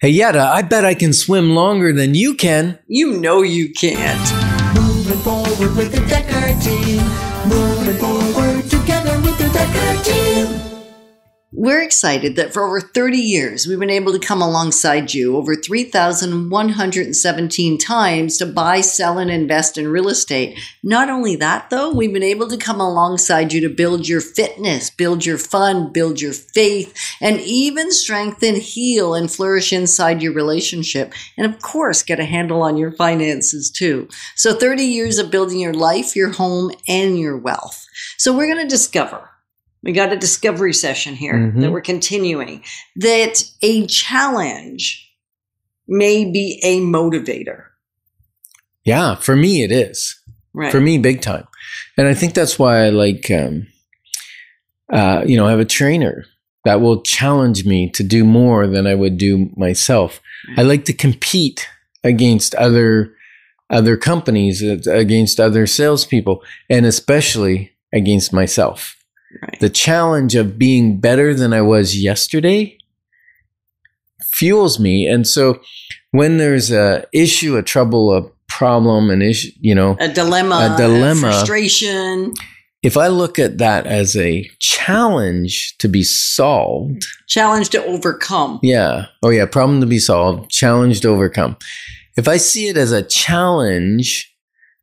Hey, Yetta, I bet I can swim longer than you can. You know you can't. Moving forward with the Dekker Team. Moving forward together with the Dekker Team. We're excited that for over 30 years, we've been able to come alongside you over 3,117 times to buy, sell, and invest in real estate. Not only that, though, we've been able to come alongside you to build your fitness, build your fun, build your faith, and even strengthen, heal, and flourish inside your relationship. And of course, get a handle on your finances too. So 30 years of building your life, your home, and your wealth. So we're going to discover. We got a discovery session here that we're continuing, that a challenge may be a motivator. Yeah, for me, it is. Right. For me, big time. And I think that's why I like, I have a trainer that will challenge me to do more than I would do myself. Right. I like to compete against other companies, against other salespeople, and especially against myself. Right. The challenge of being better than I was yesterday fuels me. And so when there's a issue, a trouble, a problem, an issue, a dilemma, frustration. If I look at that as a challenge to be solved. Challenge to overcome. Yeah. Oh yeah. Problem to be solved. Challenge to overcome. If I see it as a challenge,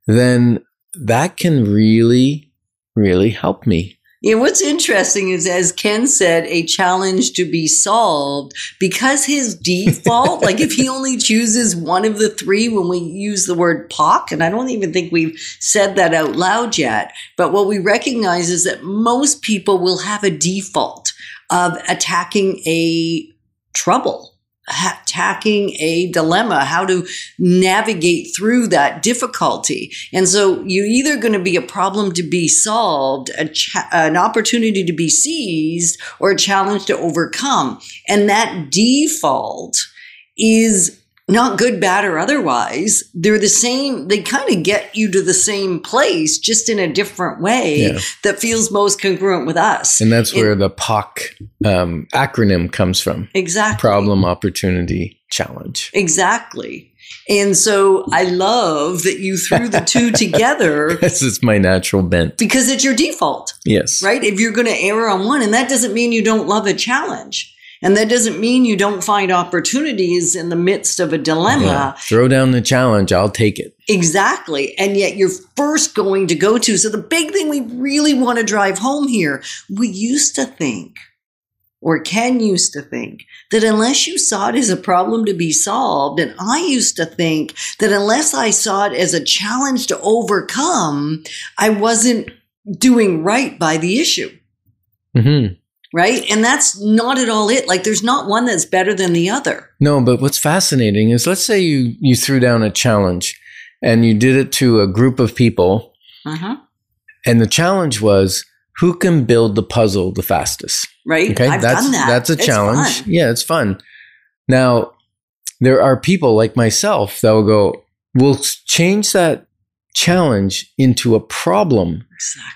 then that can really, really help me. Yeah, what's interesting is, as Ken said, a challenge to be solved, because his default, like if he only chooses one of the three when we use the word POC, and I don't even think we've said that out loud yet, but what we recognize is that most people will have a default of attacking a trouble, attacking a dilemma, how to navigate through that difficulty. And so you're either going to be a problem to be solved, an opportunity to be seized, or a challenge to overcome. And that default is not good, bad, or otherwise. They're the same. They kind of get you to the same place, just in a different way that feels most congruent with us. And that's where the POC acronym comes from. Exactly. Problem, opportunity, challenge. Exactly. And so I love that you threw the two together. This is my natural bent. Because it's your default. Yes. Right? If you're going to err on one, and that doesn't mean you don't love a challenge. And that doesn't mean you don't find opportunities in the midst of a dilemma. Yeah. Throw down the challenge. I'll take it. Exactly. And yet you're first going to go to. So the big thing we really want to drive home here, we used to think, or Ken used to think, that unless you saw it as a problem to be solved, and I used to think that unless I saw it as a challenge to overcome, I wasn't doing right by the issue. Mm-hmm. Right? And that's not at all it. Like, there's not one that's better than the other. No, but what's fascinating is, let's say you threw down a challenge and you did it to a group of people. And the challenge was, who can build the puzzle the fastest? Right. Okay. I've done that. That's a challenge. Fun. Yeah, it's fun. Now, there are people like myself that will go, we'll change that challenge into a problem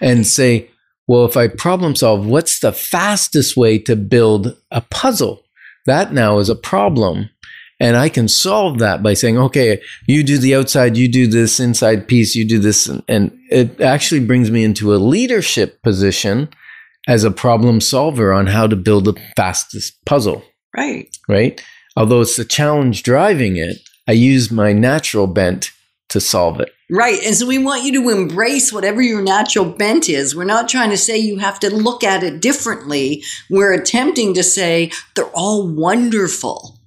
and say, well, if I problem solve, what's the fastest way to build a puzzle? That now is a problem. And I can solve that by saying, okay, you do the outside, you do this inside piece, you do this. And it actually brings me into a leadership position as a problem solver on how to build the fastest puzzle. Right. Right. Although it's the challenge driving it, I use my natural bent to solve it. Right. And so we want you to embrace whatever your natural bent is. We're not trying to say you have to look at it differently. We're attempting to say they're all wonderful.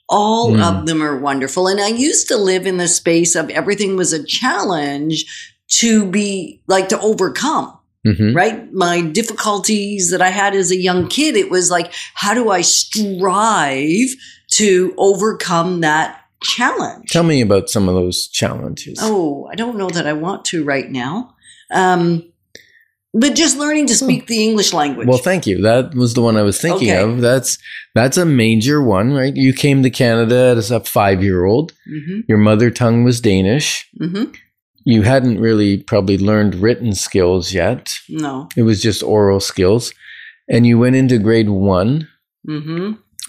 All of them are wonderful. And I used to live in the space of everything was a challenge to be like to overcome. Right? My difficulties that I had as a young kid, it was like, how do I strive to overcome that challenge? Tell me about some of those challenges. Oh, I don't know that I want to right now. But just learning to speak the English language. Well, thank you. That was the one I was thinking of. That's a major one, right? You came to Canada as a 5-year-old. Your mother tongue was Danish. You hadn't really probably learned written skills yet. No. It was just oral skills. And you went into grade 1.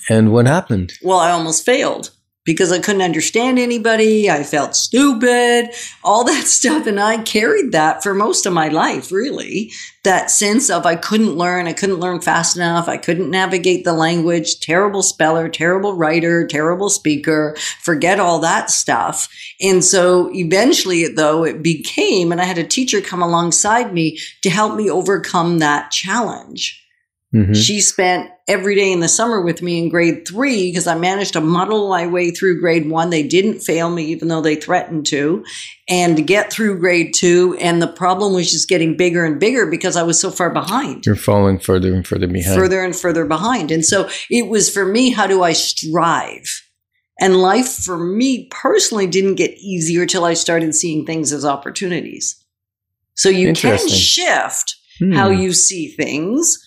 And what happened? Well, I almost failed because I couldn't understand anybody. I felt stupid, all that stuff. And I carried that for most of my life, really. That sense of I couldn't learn fast enough. I couldn't navigate the language, terrible speller, terrible writer, terrible speaker, forget all that stuff. And so eventually, though, it became, and I had a teacher come alongside me to help me overcome that challenge. Mm-hmm. She spent every day in the summer with me in grade 3 because I managed to muddle my way through grade 1. They didn't fail me, even though they threatened to, and to get through grade 2. And the problem was just getting bigger and bigger because I was so far behind. You're falling further and further behind. Further and further behind. And so it was for me, how do I strive? And life for me personally didn't get easier till I started seeing things as opportunities. So you can shift how you see things.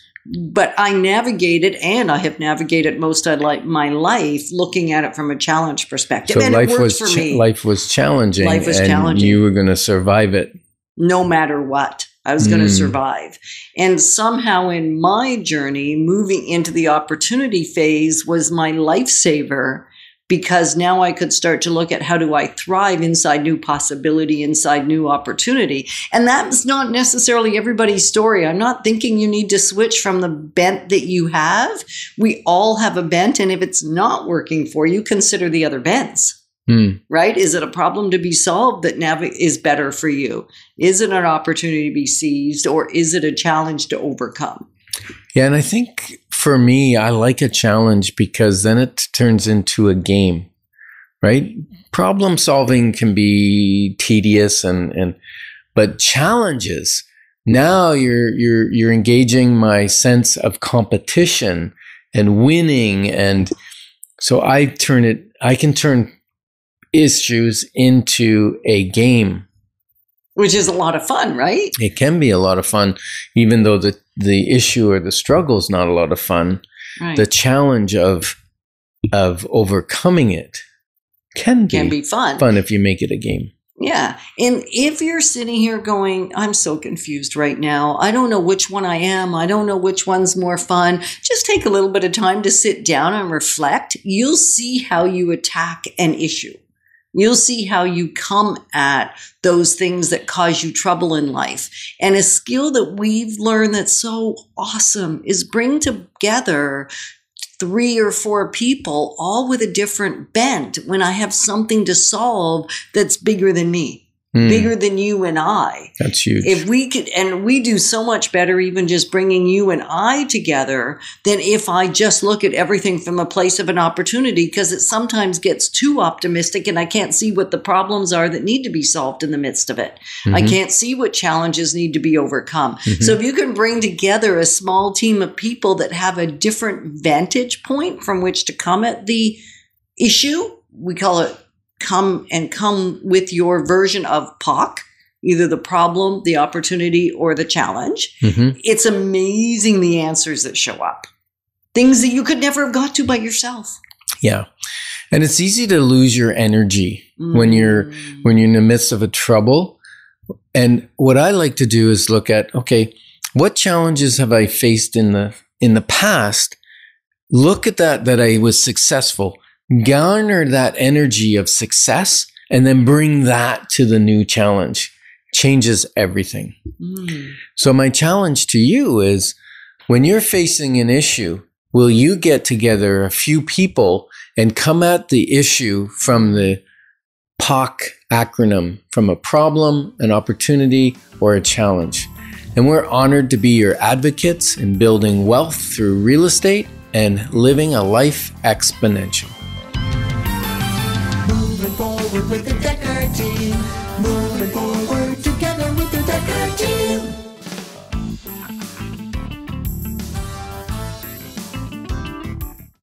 But I navigated, and I have navigated most of my life looking at it from a challenge perspective. So and life it worked was for me. Life was challenging. Life was and challenging. You were going to survive it. No matter what, I was going to survive. And somehow in my journey, moving into the opportunity phase was my lifesaver, because now I could start to look at how do I thrive inside new possibility, inside new opportunity. And that's not necessarily everybody's story. I'm not thinking you need to switch from the bent that you have. We all have a bent. And if it's not working for you, consider the other bents, right? Is it a problem to be solved that is better for you? Is it an opportunity to be seized, or is it a challenge to overcome? Yeah, and I think for me, I like a challenge because then it turns into a game, right? Problem solving can be tedious, but challenges, now you're engaging my sense of competition and winning, and so I can turn issues into a game. Which is a lot of fun, right? It can be a lot of fun, even though the issue or the struggle is not a lot of fun. Right. The challenge of overcoming it can be fun. Fun if you make it a game. Yeah. And if you're sitting here going, I'm so confused right now. I don't know which one I am. I don't know which one's more fun. Just take a little bit of time to sit down and reflect. You'll see how you attack an issue. You'll see how you come at those things that cause you trouble in life. And a skill that we've learned that's so awesome is bring together 3 or 4 people, all with a different bent, when I have something to solve that's bigger than me. Bigger than you and I. That's huge. If we could, and we do so much better even just bringing you and I together than if I just look at everything from a place of an opportunity, because it sometimes gets too optimistic and I can't see what the problems are that need to be solved in the midst of it. I can't see what challenges need to be overcome. So if you can bring together a small team of people that have a different vantage point from which to come at the issue, we call it come with your version of POC, either the problem, the opportunity, or the challenge. It's amazing the answers that show up. Things that you could never have got to by yourself. Yeah. And it's easy to lose your energy when you're in the midst of a trouble. And what I like to do is look at, okay, what challenges have I faced in the past? Look at that I was successful. Garner that energy of success and then bring that to the new challenge. Changes everything. So my challenge to you is, when you're facing an issue, will you get together a few people and come at the issue from the POC acronym, from a problem, an opportunity, or a challenge? And we're honored to be your advocates in building wealth through real estate and living a life exponential. Moving forward with the Dekker Team. Moving forward